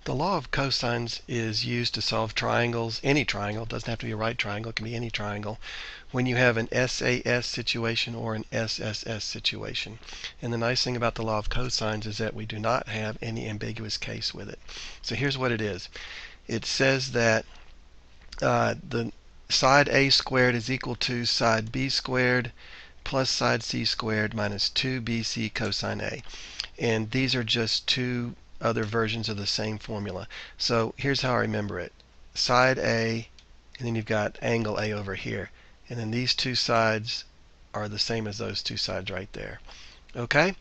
The law of cosines is used to solve triangles, any triangle. It doesn't have to be a right triangle, it can be any triangle, when you have an SAS situation or an SSS situation. And the nice thing about the law of cosines is that we do not have any ambiguous case with it. So here's what it is. It says that the side A squared is equal to side B squared plus side C squared minus 2BC cosine A. And these are just two other versions of the same formula. So here's how I remember it. Side A, and then you've got angle A over here. And then these two sides are the same as those two sides right there. Okay?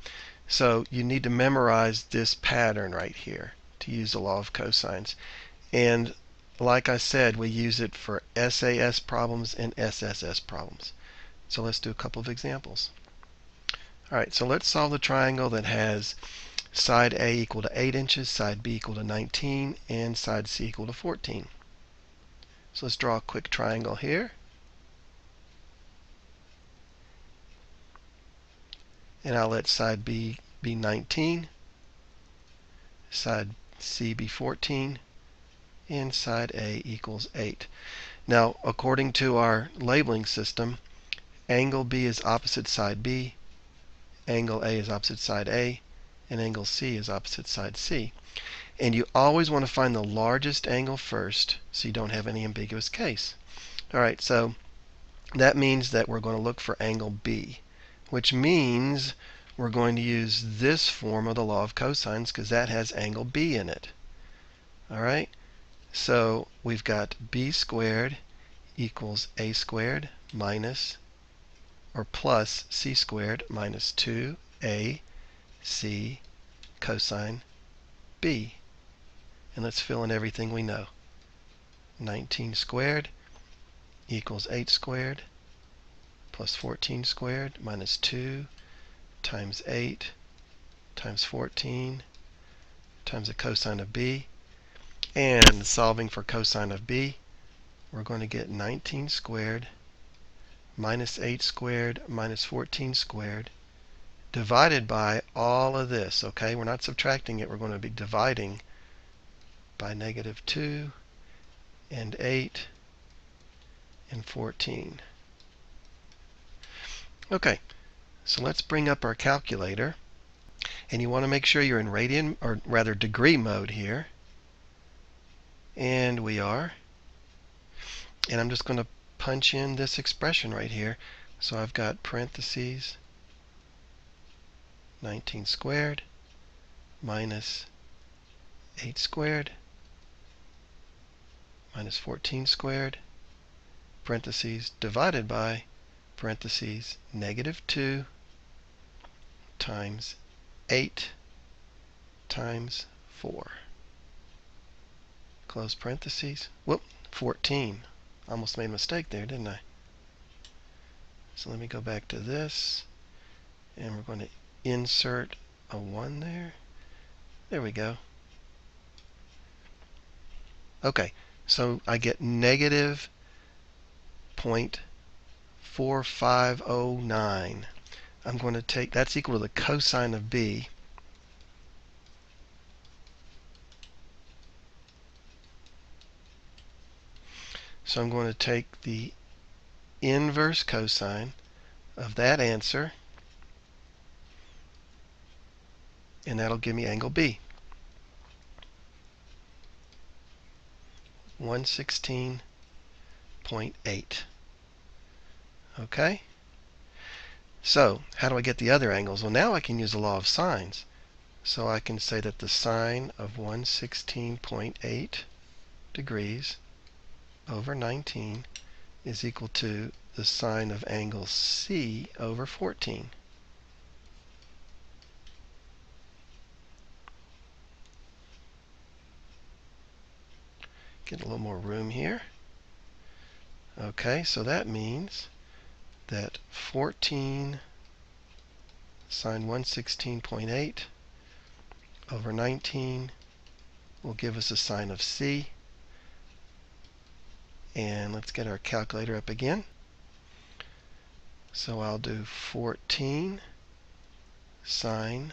So you need to memorize this pattern right here to use the law of cosines. And like I said, we use it for SAS problems and SSS problems. So let's do a couple of examples. Alright, so let's solve the triangle that has side A equal to 8 inches, side B equal to 19, and side C equal to 14. So let's draw a quick triangle here. And I'll let side B be 19, side C be 14, and side A equals 8. Now, according to our labeling system, angle B is opposite side B, angle A is opposite side A, and angle C is opposite side C. And you always want to find the largest angle first so you don't have any ambiguous case. Alright, so that means that we're going to look for angle B, which means we're going to use this form of the law of cosines because that has angle B in it. Alright, so we've got B squared equals A squared minus or plus C squared minus 2AC cosine B. And let's fill in everything we know. 19 squared equals 8 squared plus 14 squared minus 2 times 8 times 14 times the cosine of B. And solving for cosine of B, we're going to get 19 squared minus 8 squared minus 14 squared divided by all of this. Okay, we're not subtracting it, we're going to be dividing by negative 2 and 8 and 14. Okay, so let's bring up our calculator. And you want to make sure you're in radian, or rather degree mode here. And we are. And I'm just going to punch in this expression right here. So I've got parentheses 19 squared minus 8 squared minus 14 squared parentheses divided by parentheses negative 2 times 8 times 4. Close parentheses. Whoop, 14. Almost made a mistake there, didn't I? So let me go back to this, and we're going to insert a 1 there. There we go. Okay, so I get negative 0.4509. I'm going to take, that's equal to the cosine of B. So I'm going to take the inverse cosine of that answer, and that'll give me angle B. 116.8. Okay? So, how do I get the other angles? Well, now I can use the law of sines. So I can say that the sine of 116.8 degrees over 19 is equal to the sine of angle C over 14. Get a little more room here. Okay, so that means that 14 sine 116.8 over 19 will give us a sine of C. And let's get our calculator up again. So I'll do 14 sine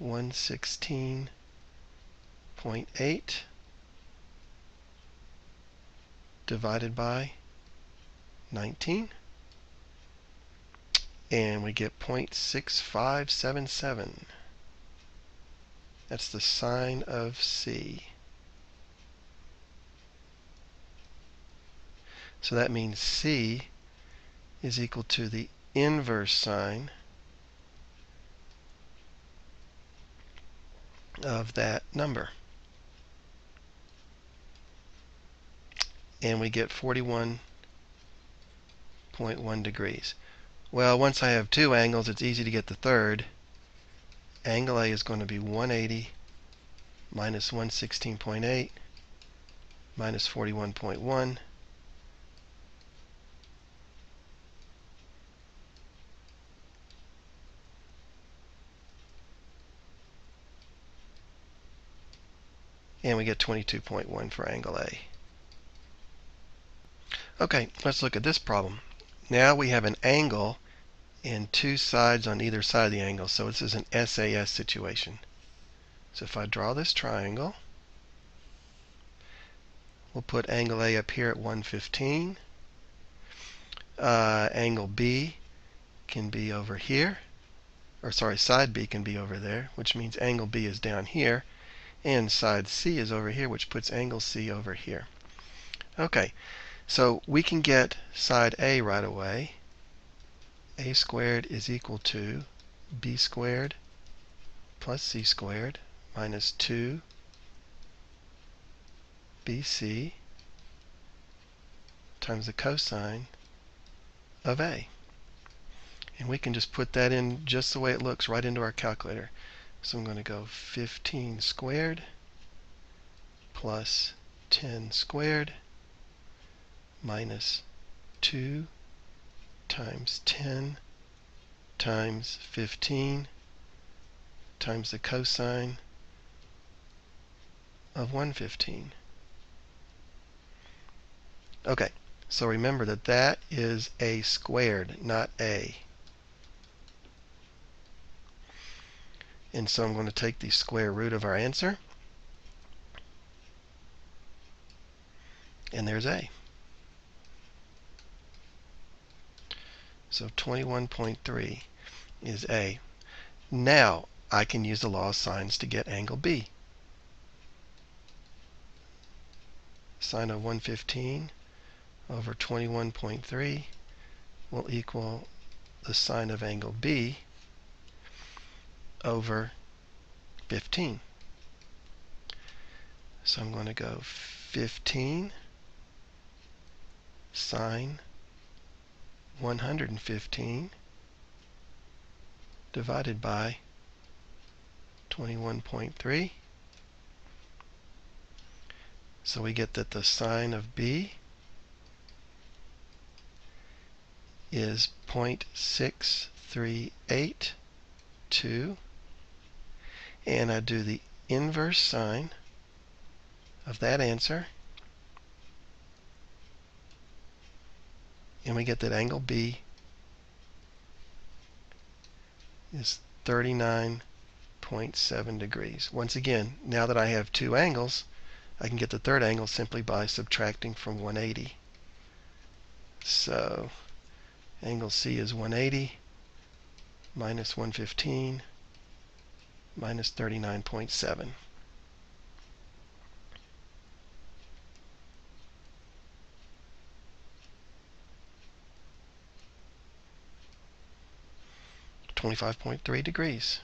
116.8 0.8 divided by 19. And we get 0.6577. That's the sine of C. So that means C is equal to the inverse sine of that number. And we get 41.1 degrees. Well, once I have two angles, it's easy to get the third. Angle A is going to be 180 minus 116.8 minus 41.1. And we get 22.1 for angle A. Okay, let's look at this problem. Now we have an angle and two sides on either side of the angle. So this is an SAS situation. So if I draw this triangle, we'll put angle A up here at 115. Angle B can be over here. Or sorry, side B can be over there, which means angle B is down here. And side C is over here, which puts angle C over here. Okay, so we can get side A right away. A squared is equal to B squared plus C squared minus 2 BC times the cosine of A. And we can just put that in just the way it looks right into our calculator. So I'm going to go 15 squared plus 10 squared minus 2 times 10 times 15 times the cosine of 115. Okay, so remember that that is A squared, not A. And so I'm going to take the square root of our answer. And there's A. So 21.3 is A. Now I can use the law of sines to get angle B. Sine of 115 over 21.3 will equal the sine of angle B over 15. So I'm going to go 15 sine 115 divided by 21.3. So we get that the sine of B is 0.6382, and I do the inverse sine of that answer, and we get that angle B is 39.7 degrees. Once again, now that I have two angles, I can get the third angle simply by subtracting from 180. So angle C is 180 minus 115 minus 39.7. .3 degrees.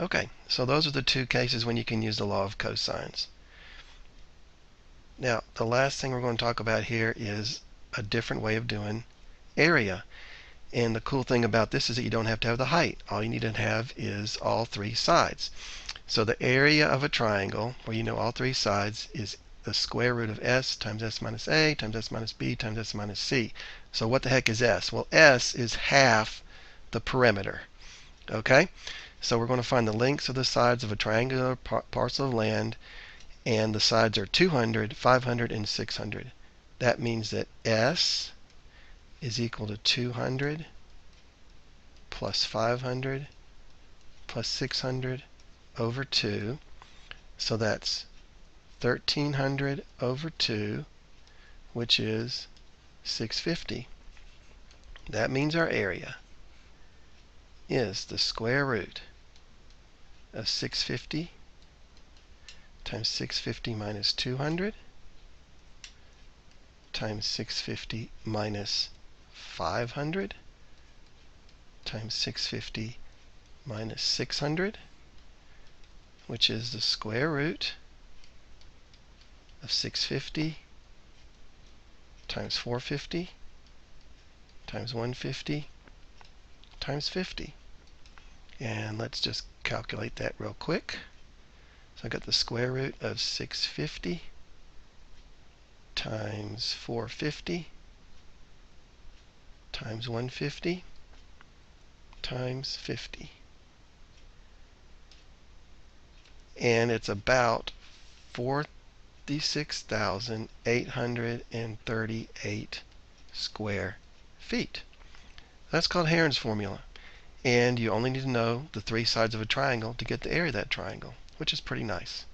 Okay, so those are the two cases when you can use the law of cosines. Now, the last thing we're going to talk about here is a different way of doing area. And the cool thing about this is that you don't have to have the height. All you need to have is all three sides. So the area of a triangle, where you know all three sides, is the square root of s times s minus a times s minus b times s minus c. So what the heck is s? Well, s is half the perimeter. Okay? So we're going to find the lengths of the sides of a triangular parcel of land, and the sides are 200, 500, and 600. That means that s is equal to 200 plus 500 plus 600 over 2. So that's 1300 over 2, which is 650. That means our area is the square root of 650 times 650 minus 200 times 650 minus 500 times 650 minus 600, which is the square root of 650 times 450 times 150 times 50. And let's just calculate that real quick. So I got the square root of 650 times 450 times 150 times 50. And it's about 46,838 square feet. That's called Heron's formula. And you only need to know the three sides of a triangle to get the area of that triangle, which is pretty nice.